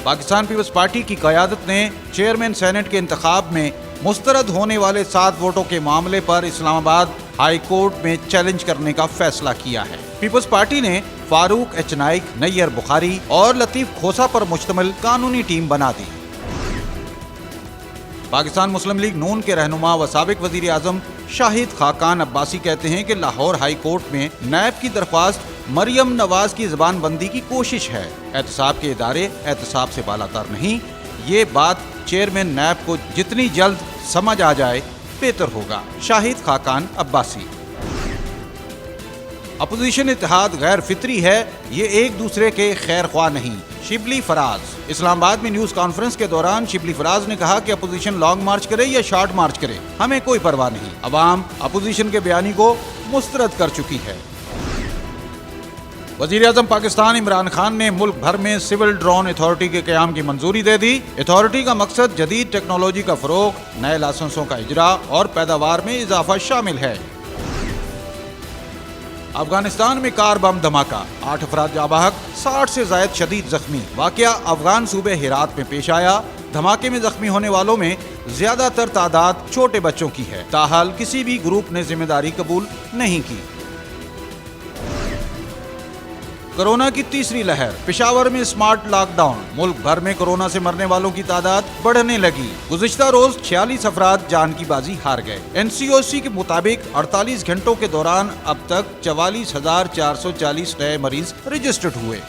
Pakistan Peoples party کی قیادت نے چیئرمین سینٹ کے انتخاب میں مسترد ہونے والے 7 ووٹوں کے معاملے پر اسلام آباد ہائی کورٹ میں چیلنج کرنے کا فیصلہ کیا ہے۔ پیپلز پارٹی نے فاروق ایچ نائک، نیر بخاری اور لطیف کھوسہ پر مشتمل قانونی ٹیم بنا دی۔ پاکستان مسلم لیگ نون کے رہنما و سابق وزیر اعظم شاہد خاقان عباسی کہتے ہیں کہ لاہور ہائی کورٹ میں نیب کی درخواست مریم نواز کی زبان بندی کی کوشش ہے۔ احتساب کے ادارے احتساب سے بالاتر نہیں، یہ بات چیئرمین نیب کو جتنی جلد سمجھ آ جائے بہتر ہوگا۔ شاہد خاقان عباسی۔ اپوزیشن اتحاد غیر فطری ہے، یہ ایک دوسرے کے خیر خواہ نہیں۔ شبلی فراز۔ اسلام آباد میں نیوز کانفرنس کے دوران شبلی فراز نے کہا کہ اپوزیشن لانگ مارچ کرے یا شارٹ مارچ کرے، ہمیں کوئی پرواہ نہیں، عوام اپوزیشن کے بیانی کو مسترد کر چکی ہے۔ وزیر اعظم پاکستان عمران خان نے ملک بھر میں سول ڈرون اتھارٹی کے قیام کی منظوری دے دی۔ اتھارٹی کا مقصد جدید ٹیکنالوجی کا فروغ، نئے لائسنسوں کا اجرا اور پیداوار میں اضافہ شامل ہے۔ افغانستان میں کار بم دھماکہ، 8 افراد جاں بحق، 60 سے زائد شدید زخمی۔ واقعہ افغان صوبے ہرات میں پیش آیا۔ دھماکے میں زخمی ہونے والوں میں زیادہ تر تعداد چھوٹے بچوں کی ہے، تاحال کسی بھی گروپ نے ذمہ داری قبول نہیں کی۔ کورونا کی تیسری لہر، پشاور میں اسمارٹ لاک ڈاؤن، ملک بھر میں کورونا سے مرنے والوں کی تعداد بڑھنے لگی۔ گزشتہ روز 46 افراد جان کی بازی ہار گئے۔ NCOC کے مطابق 48 گھنٹوں کے دوران اب تک 44,440 نئے مریض رجسٹرڈ ہوئے۔